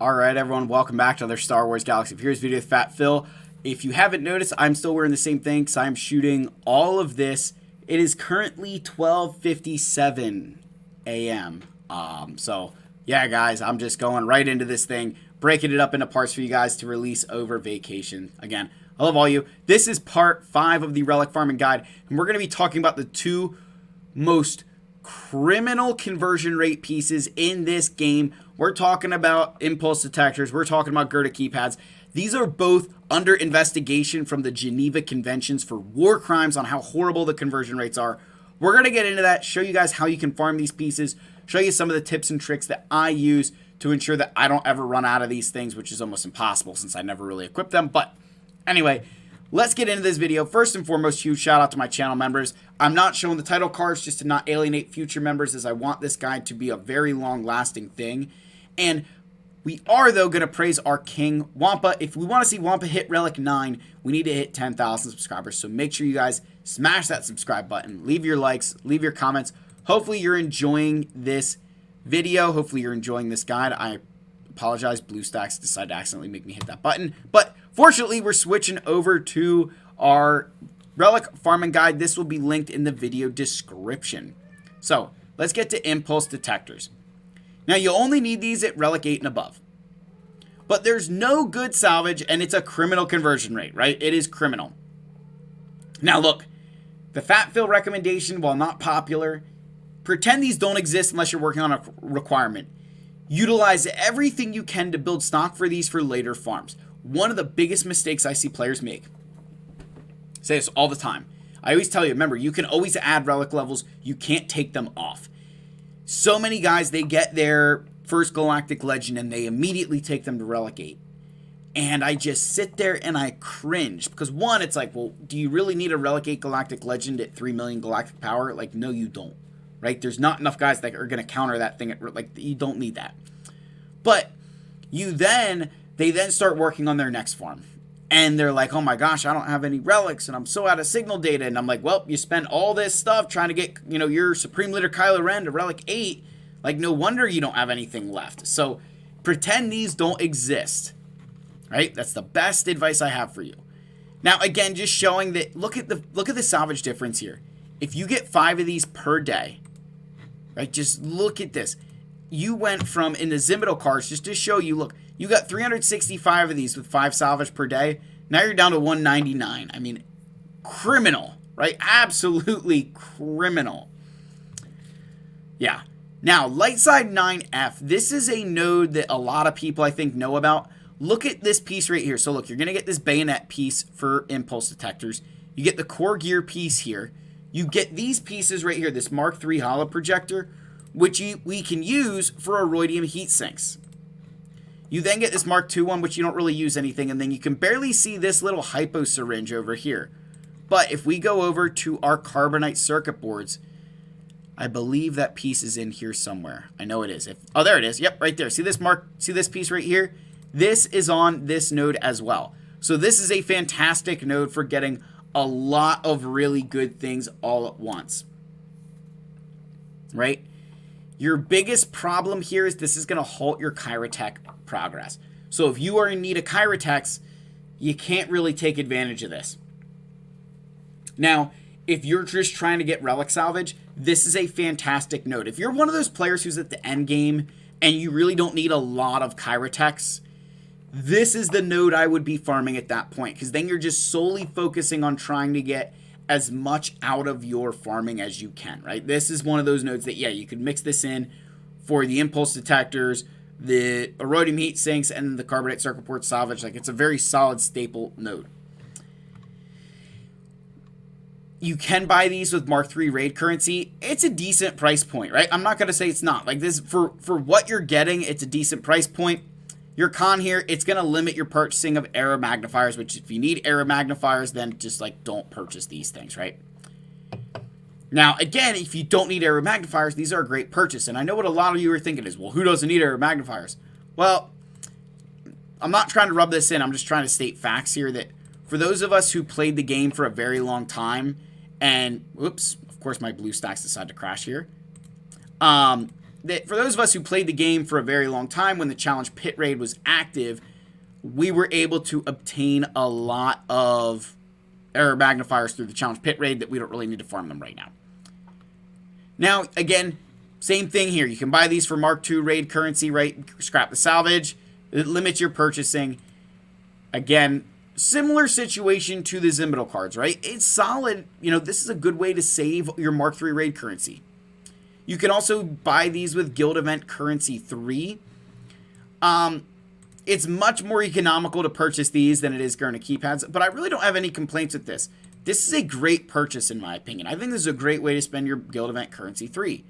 Alright everyone, welcome back to another Star Wars Galaxy of Heroes video with Fat Phil. If you haven't noticed, I'm still wearing the same thing because I'm shooting all of this. It is currently 12:57 a.m. So yeah guys, I'm just going right into this thing, breaking it up into parts for you guys to release over vacation. Again, I love all you. This is part 5 of the Relic Farming Guide, and we're going to be talking about the two most criminal conversion rate pieces in this game. We're talking about impulse detectors. We're talking about Gera keypads. These are both under investigation from the Geneva Conventions for war crimes on how horrible the conversion rates are. We're going to get into that, show you guys how you can farm these pieces, show you some of the tips and tricks that I use to ensure that I don't ever run out of these things, which is almost impossible since I never really equip them. But anyway, let's get into this video. First and foremost, huge shout out to my channel members. I'm not showing the title cards just to not alienate future members, as I want this guide to be a very long lasting thing. And we are, though, going to praise our king, Wampa. If we want to see Wampa hit Relic 9, we need to hit 10,000 subscribers. So make sure you guys smash that subscribe button. Leave your likes. Leave your comments. Hopefully you're enjoying this video. Hopefully you're enjoying this guide. I apologize. BlueStacks decided to accidentally make me hit that button. But fortunately, we're switching over to our Relic Farming Guide. This will be linked in the video description. So let's get to impulse detectors. Now, you only need these at Relic 8 and above. But there's no good salvage, and it's a criminal conversion rate, right? It is criminal. Now, look, the Fat Phil recommendation, while not popular, pretend these don't exist unless you're working on a requirement. Utilize everything you can to build stock for these for later farms. One of the biggest mistakes I see players make. I say this all the time. I always tell you, remember, you can always add relic levels. You can't take them off. So many guys, they get their first Galactic Legend and they immediately take them to Relic 8. And I just sit there and I cringe. Because one, it's like, well, do you really need a Relic 8 Galactic Legend at 3 million Galactic Power? Like, no, you don't. Right? There's not enough guys that are going to counter that thing. Like, you don't need that. But they then start working on their next farm. And they're like, oh my gosh, I don't have any relics, and I'm so out of signal data. And I'm like, well, you spent all this stuff trying to get, your Supreme Leader Kylo Ren to Relic 8. Like, no wonder you don't have anything left. So pretend these don't exist. Right? That's the best advice I have for you. Now, again, just showing that, look at the salvage difference here. If you get 5 of these per day, right? Just look at this. You went from, in the Zimbito cards, just to show you, look, you got 365 of these with 5 salvage per day. Now you're down to 199. I mean, criminal, right? Absolutely criminal. Yeah. Now, Lightside 9F. This is a node that a lot of people, I think, know about. Look at this piece right here. So look, you're going to get this bayonet piece for impulse detectors. You get the core gear piece here. You get these pieces right here, this Mark III holo projector, which we can use for oroidium heat sinks. You then get this Mark II one, which you don't really use anything, and then you can barely see this little hypo syringe over here. But if we go over to our carbonite circuit boards, I believe that piece is in here somewhere. I know it is. Oh, there it is. Yep, right there. See this piece right here? This is on this node as well. So this is a fantastic node for getting a lot of really good things all at once. Right? Your biggest problem here is this is going to halt your Kyrotech progress. So if you are in need of Kyrotex, you can't really take advantage of this. Now, if you're just trying to get relic salvage, this is a fantastic node. If you're one of those players who's at the end game and you really don't need a lot of Kyrotex, this is the node I would be farming at that point, because then you're just solely focusing on trying to get as much out of your farming as you can, right? This is one of those nodes that, yeah, you could mix this in for the impulse detectors, the oroidium heat sinks, and the carbonate circuit board salvage. Like, it's a very solid staple node. You can buy these with Mark III raid currency. It's a decent price point, right? I'm not going to say it's not. Like, this, for what you're getting, it's a decent price point. Your con here, it's going to limit your purchasing of arrow magnifiers, which if you need arrow magnifiers, then just like don't purchase these things, right? Now, again, if you don't need arrow magnifiers, these are a great purchase. And I know what a lot of you are thinking is, well, who doesn't need arrow magnifiers? Well, I'm not trying to rub this in. I'm just trying to state facts here that for those of us who played the game for a very long time, and, whoops, of course my BlueStacks decided to crash here. that for those of us who played the game for a very long time when the challenge pit raid was active, we were able to obtain a lot of error magnifiers through the challenge pit raid that we don't really need to farm them right now. Now, again, same thing here. You can buy these for Mark II raid currency, right? Scrap the salvage. It limits your purchasing. Again, similar situation to the Zimbital cards, right? It's solid. You know, this is a good way to save your Mark III raid currency. You can also buy these with Guild Event Currency 3. It's much more economical to purchase these than it is Gera keypads, but I really don't have any complaints with this. This is a great purchase in my opinion. I think this is a great way to spend your Guild Event Currency 3.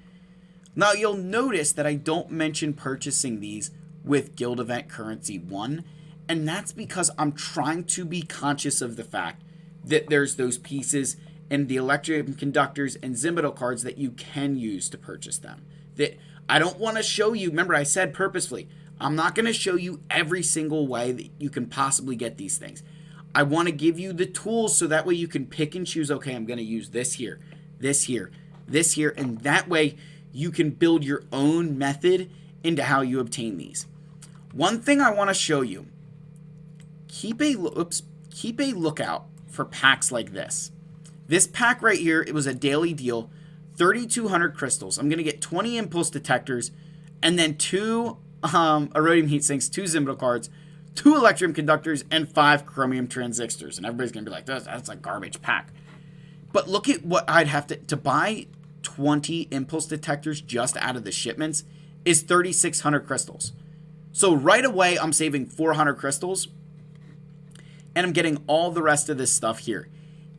Now, you'll notice that I don't mention purchasing these with Guild Event Currency 1, and that's because I'm trying to be conscious of the fact that there's those pieces and the electric conductors and Zimbital cards that you can use to purchase them. That I don't want to show you, remember I said purposefully, I'm not going to show you every single way that you can possibly get these things. I want to give you the tools so that way you can pick and choose, okay, I'm going to use this here, this here, this here, and that way you can build your own method into how you obtain these. One thing I want to show you, keep a lookout for packs like this. This pack right here, it was a daily deal, 3,200 crystals. I'm going to get 20 impulse detectors and then 2 Erodium heat sinks, 2 Zimbital cards, 2 electrum conductors, and 5 chromium transistors. And everybody's going to be like, that's a garbage pack. But look at what I'd have to buy 20 impulse detectors just out of the shipments is 3,600 crystals. So right away, I'm saving 400 crystals, and I'm getting all the rest of this stuff here.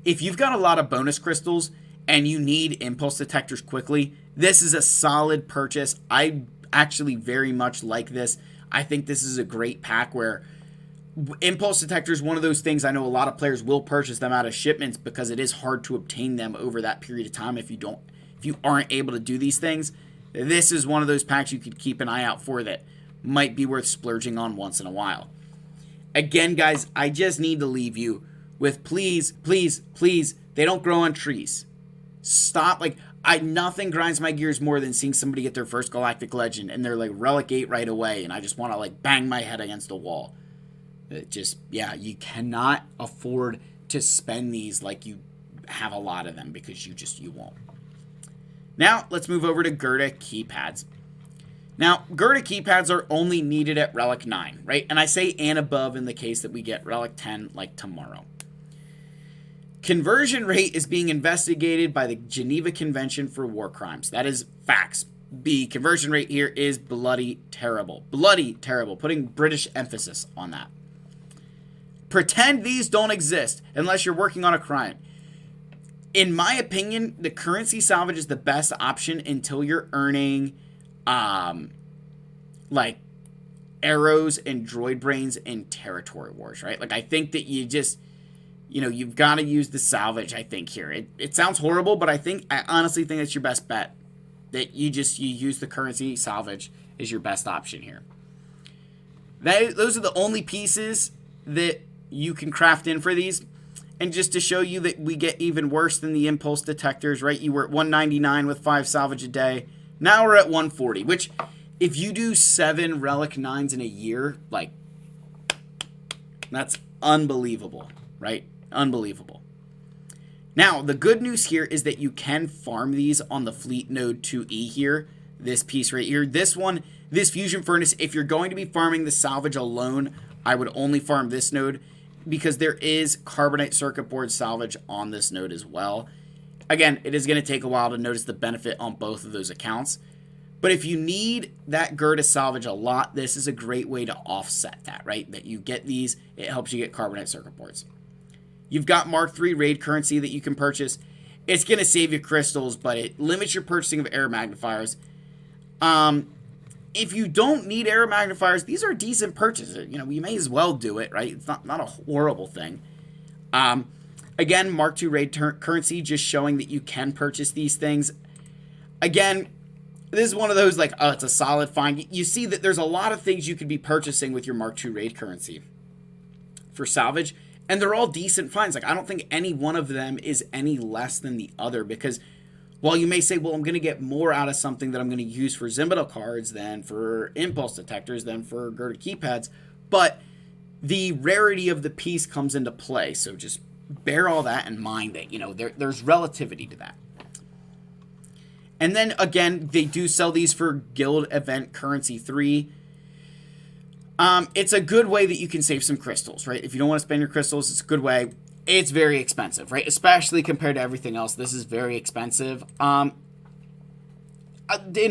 If you've got a lot of bonus crystals and you need impulse detectors quickly, this is a solid purchase. I actually very much like this. I think this is a great pack where impulse detectors, one of those things I know a lot of players will purchase them out of shipments because it is hard to obtain them over that period of time if you aren't able to do these things. This is one of those packs you could keep an eye out for that might be worth splurging on once in a while. Again, guys, I just need to leave you with please, please, please, they don't grow on trees. Stop. Nothing grinds my gears more than seeing somebody get their first Galactic Legend and they're like Relic 8 right away, and I just want to bang my head against a wall. You cannot afford to spend these like you have a lot of them because you won't. Now, let's move over to Gera keypads. Now, Gera keypads are only needed at Relic 9, right? And I say and above in the case that we get Relic 10 like tomorrow. Conversion rate is being investigated by the Geneva Convention for War Crimes. That is facts. B, conversion rate here is bloody terrible. Bloody terrible. Putting British emphasis on that. Pretend these don't exist unless you're working on a crime. In my opinion, the currency salvage is the best option until you're earning arrows and droid brains in territory wars, right? I think that you've got to use the salvage, I think, here. It sounds horrible, but I honestly think it's your best bet. That you use the currency salvage is your best option here. Those are the only pieces that you can craft in for these. And just to show you that we get even worse than the impulse detectors, right? You were at 199 with 5 salvage a day. Now we're at 140, which if you do 7 Relic 9s in a year, that's unbelievable, right? Unbelievable. Now, the good news here is that you can farm these on the Fleet Node 2E here. This piece right here. This Fusion Furnace, if you're going to be farming the salvage alone, I would only farm this node because there is carbonite circuit board salvage on this node as well. Again, it is going to take a while to notice the benefit on both of those accounts. But if you need that Gera to salvage a lot, this is a great way to offset that, right? That you get these, it helps you get carbonite circuit boards. You've got Mark III raid currency that you can purchase. It's going to save you crystals, but it limits your purchasing of error magnifiers. If you don't need error magnifiers, these are decent purchases. You may as well do it, right? It's not a horrible thing. Again, Mark II raid currency, just showing that you can purchase these things. Again, this is one of those it's a solid find. You see that there's a lot of things you could be purchasing with your Mark II raid currency for salvage. And they're all decent finds. I don't think any one of them is any less than the other because While you may say, well, I'm going to get more out of something that I'm going to use for Zimbito cards than for impulse detectors, than for Gera keypads, but the rarity of the piece comes into play. So just bear all that in mind that, you know, there's relativity to that. And then, again, they do sell these for Guild Event Currency 3. It's a good way that you can save some crystals, right? If you don't want to spend your crystals, it's a good way. It's very expensive, right? Especially compared to everything else. This is very expensive. In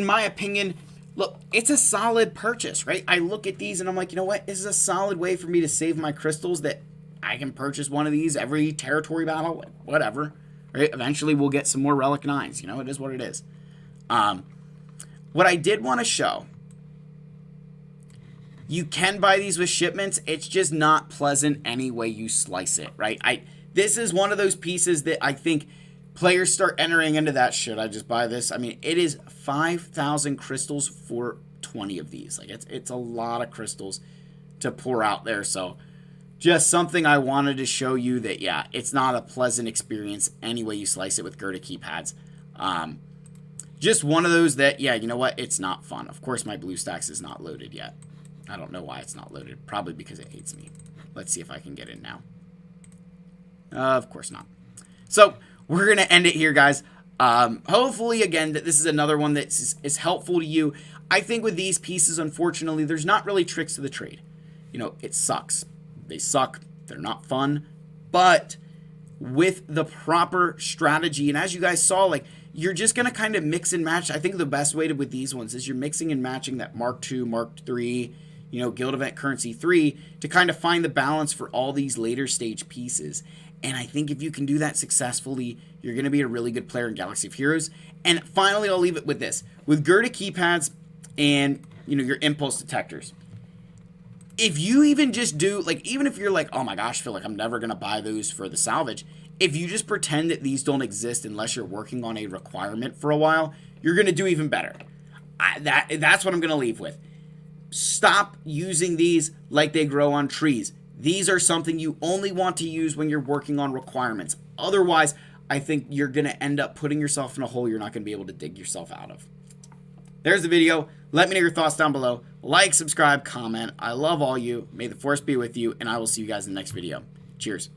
my opinion, look, it's a solid purchase, right? I look at these and I'm like, you know what? This is a solid way for me to save my crystals that I can purchase one of these every territory battle, whatever, right? Eventually we'll get some more Relic 9s. You know, it is what it is. What I did want to show, you can buy these with shipments. It's just not pleasant any way you slice it, right? This is one of those pieces that I think players start entering into that. Should I just buy this? I mean, it is 5,000 crystals for 20 of these. Like, it's a lot of crystals to pour out there. So just something I wanted to show you that, yeah, it's not a pleasant experience any way you slice it with Gera keypads. Just one of those that, yeah, you know what? It's not fun. Of course, my BlueStacks is not loaded yet. I don't know why it's not loaded. Probably because it hates me. Let's see if I can get in now. Of course not. So we're going to end it here, guys. Hopefully, again, that this is another one that is helpful to you. I think with these pieces, unfortunately, there's not really tricks to the trade. You know, it sucks. They suck. They're not fun. But with the proper strategy, and as you guys saw, like, you're just going to kind of mix and match. I think the best way to with these ones is you're mixing and matching that Mark II, Mark III, you know, Guild Event Currency 3 to kind of find the balance for all these later stage pieces. And I think if you can do that successfully, you're going to be a really good player in Galaxy of Heroes. And finally, I'll leave it with this. With Gera keypads and, you know, your impulse detectors, if you even just do, like, even if you're like, oh my gosh, I feel like I'm never going to buy those for the salvage, if you just pretend that these don't exist unless you're working on a requirement for a while, you're going to do even better. That's what I'm going to leave with. Stop using these like they grow on trees. These are something you only want to use when you're working on requirements. Otherwise, I think you're going to end up putting yourself in a hole you're not going to be able to dig yourself out of. There's the video. Let me know your thoughts down below. Like, subscribe, comment. I love all you. May the force be with you, and I will see you guys in the next video. Cheers.